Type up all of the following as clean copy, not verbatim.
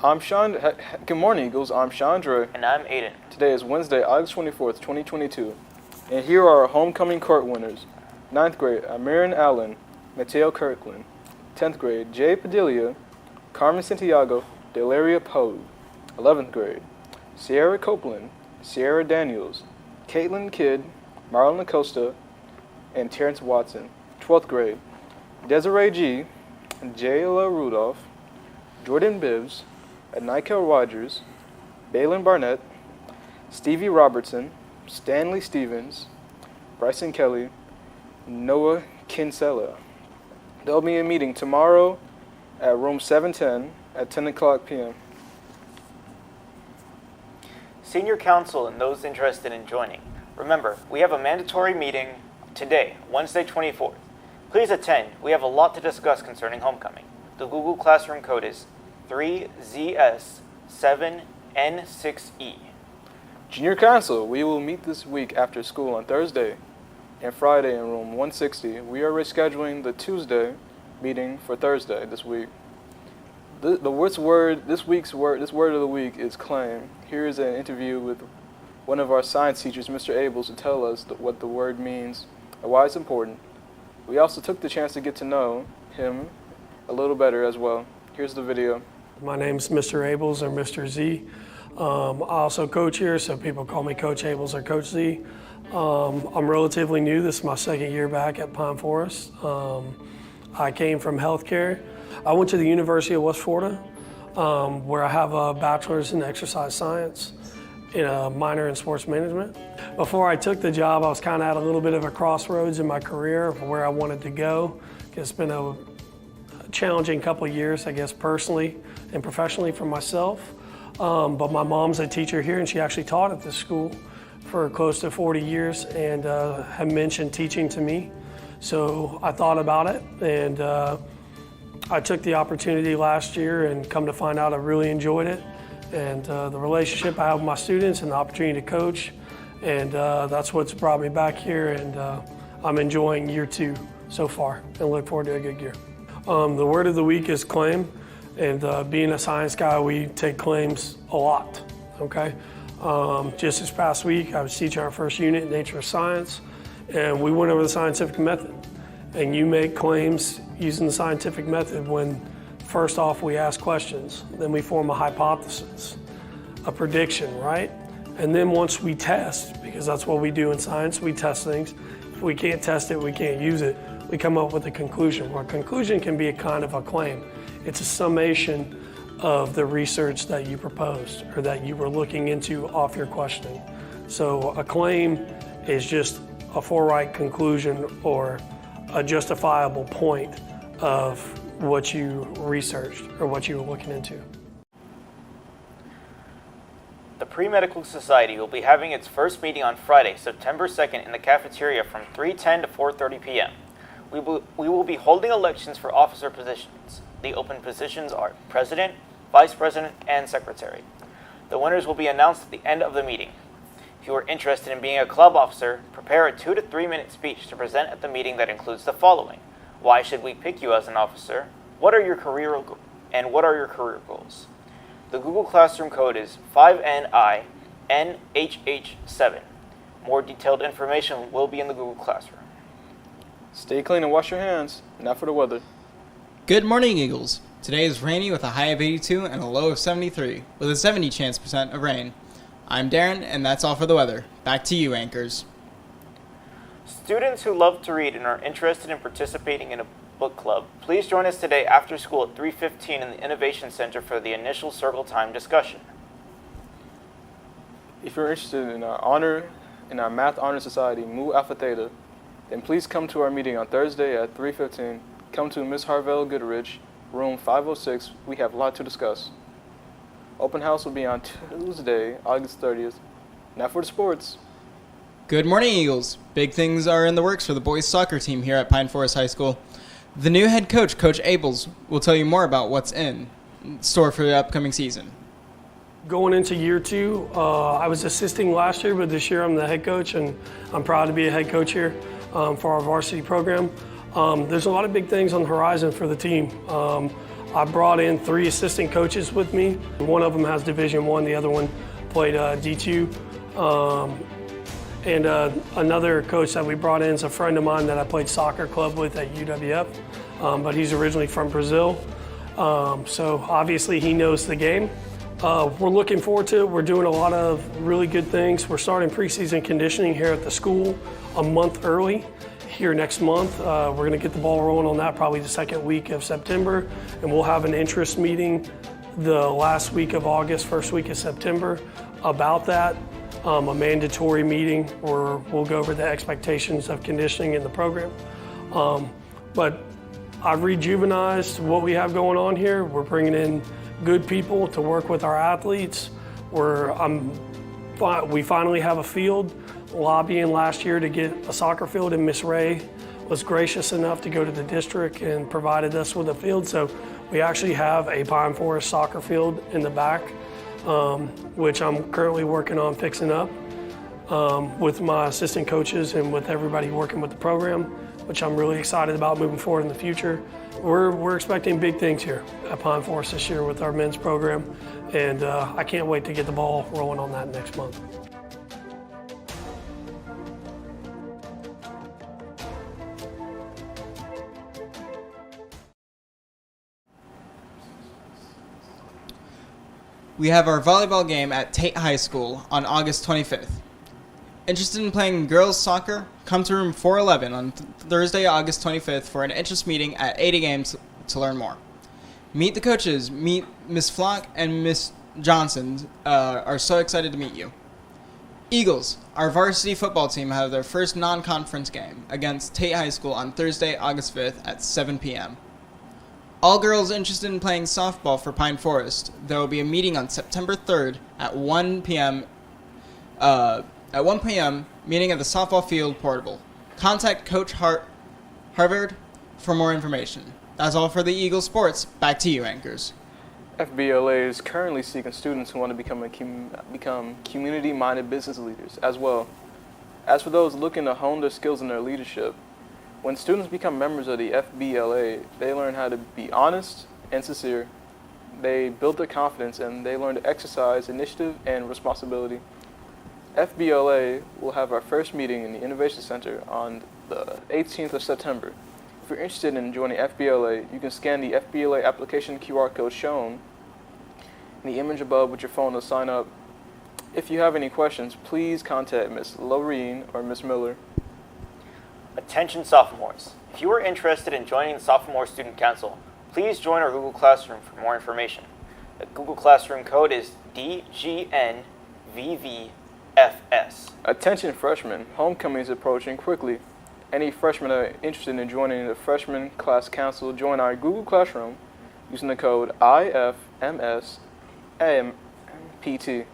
Good morning, Eagles. I'm Chandra. And I'm Aiden. Today is Wednesday, August 24th, 2022. And here are our homecoming court winners. 9th grade, Amirin Allen, Mateo Kirkland. 10th grade, Jay Padilla, Carmen Santiago, Delaria Poe. 11th grade, Sierra Copeland, Sierra Daniels, Caitlin Kidd, Marlon Acosta, and Terrence Watson. 12th grade, Desiree G., Jayla Rudolph, Jordan Bibbs, Nikel Rogers, Balin Barnett, Stevie Robertson, Stanley Stevens, Bryson Kelly, Noah Kinsella. There'll be a meeting tomorrow at room 710 at 10 o'clock p.m. Senior Council and those interested in joining. Remember, we have a mandatory meeting today, Wednesday 24th. Please attend. We have a lot to discuss concerning homecoming. The Google Classroom code is 3ZS7N6E. Junior Council, we will meet this week after school on Thursday and Friday in room 160. We are rescheduling the Tuesday meeting for Thursday this week. This word of the week is claim. Here is an interview with one of our science teachers, Mr. Abels, to tell us what the word means and why it's important. We also took the chance to get to know him a little better as well. Here's the video. My name's Mr. Abels or Mr. Z. I also coach here, so people call me Coach Abels or Coach Z. I'm relatively new. This is my second year back at Pine Forest. I came from healthcare. I went to the University of West Florida, where I have a bachelor's in exercise science and a minor in sports management. Before I took the job, I was kind of at a little bit of a crossroads in my career of where I wanted to go. It's been a challenging couple of years, I guess, personally and professionally for myself. But my mom's a teacher here, and she actually taught at this school for close to 40 years and had mentioned teaching to me. So I thought about it, and I took the opportunity last year, and come to find out I really enjoyed it. And the relationship I have with my students and the opportunity to coach, and that's what's brought me back here, and I'm enjoying year 2 so far and look forward to a good year. The word of the week is claim, and being a science guy, we take claims a lot, okay? Just this past week, I was teaching our first unit, Nature of Science, and we went over the scientific method. And you make claims using the scientific method when, first off, we ask questions, then we form a hypothesis, a prediction, right? And then once we test, because that's what we do in science, we test things. If we can't test it, we can't use it, we come up with a conclusion. Well, a conclusion can be a kind of a claim. It's a summation of the research that you proposed or that you were looking into off your questioning. So a claim is just a forthright conclusion or a justifiable point of what you researched or what you were looking into. The Pre-Medical Society will be having its first meeting on Friday, September 2nd in the cafeteria from 3:10 to 4:30 p.m. We will be holding elections for officer positions. The open positions are President, Vice President, and Secretary. The winners will be announced at the end of the meeting. If you are interested in being a club officer, prepare a 2 to 3 minute speech to present at the meeting that includes the following. Why should we pick you as an officer? What are your career goals? The Google Classroom code is 5NINHH7. More detailed information will be in the Google Classroom. Stay clean and wash your hands. Now for the weather. Good morning, Eagles. Today is rainy with a high of 82 and a low of 73, with a 70% of rain. I'm Darren, and that's all for the weather. Back to you, anchors. Students who love to read and are interested in participating in a book club, please join us today after school at 3:15 in the Innovation Center for the initial circle time discussion. If you're interested in our Math Honor Society, Mu Alpha Theta, then please come to our meeting on Thursday at 3:15. Come to Ms. Harvell Goodrich, room 506. We have a lot to discuss. Open house will be on Tuesday, August 30th. Now for the sports. Good morning, Eagles. Big things are in the works for the boys soccer team here at Pine Forest High School. The new head coach, Coach Abels, will tell you more about what's in store for the upcoming season. Going into year 2, I was assisting last year, but this year I'm the head coach, and I'm proud to be a head coach here for our varsity program. There's a lot of big things on the horizon for the team. I brought in 3 assistant coaches with me. One of them has Division I, the other one played D2. And another coach that we brought in is a friend of mine that I played soccer club with at UWF, but he's originally from Brazil. So obviously he knows the game. We're looking forward to it. We're doing a lot of really good things. We're starting preseason conditioning here at the school a month early. Here next month, we're going to get the ball rolling on that probably the second week of September, and we'll have an interest meeting the last week of August, first week of September about that. A mandatory meeting where we'll go over the expectations of conditioning in the program. But I've rejuvenized what we have going on here. We're bringing in good people to work with our athletes. We finally have a field. Lobbying last year to get a soccer field, and Miss Ray was gracious enough to go to the district and provided us with a field. So we actually have a Pine Forest soccer field in the back, which I'm currently working on fixing up with my assistant coaches and with everybody working with the program, which I'm really excited about moving forward in the future. We're expecting big things here at Pine Forest this year with our men's program, and I can't wait to get the ball rolling on that next month. We have our volleyball game at Tate High School on August 25th. Interested in playing girls soccer? Come to room 411 on Thursday, August 25th for an interest meeting at 8 a.m. to learn more. Meet the coaches. Meet Miss Flock and Miss Johnson are so excited to meet you. Eagles, our varsity football team, have their first non-conference game against Tate High School on Thursday, August 5th at 7 p.m. All girls interested in playing softball for Pine Forest, there will be a meeting on September 3rd at 1 p.m. Meeting at the softball field portable. Contact Coach Harvard for more information. That's all for the Eagle Sports. Back to you, anchors. FBLA is currently seeking students who want to become community-minded business leaders as well. As for those looking to hone their skills in their leadership, when students become members of the FBLA, they learn how to be honest and sincere. They build their confidence and they learn to exercise initiative and responsibility. FBLA will have our first meeting in the Innovation Center on the 18th of September. If you're interested in joining FBLA, you can scan the FBLA application QR code shown in the image above with your phone to sign up. If you have any questions, please contact Ms. Loreen or Ms. Miller. Attention sophomores. If you are interested in joining the Sophomore Student Council, please join our Google Classroom for more information. The Google Classroom code is DGNVVFS. Attention freshmen, homecoming is approaching quickly. Any freshmen that are interested in joining the Freshman Class Council, join our Google Classroom using the code IFMSAMPT.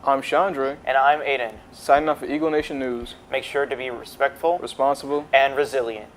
I'm Chandra. And I'm Aiden. Signing off for Eagle Nation News. Make sure to be respectful, Responsible, and resilient.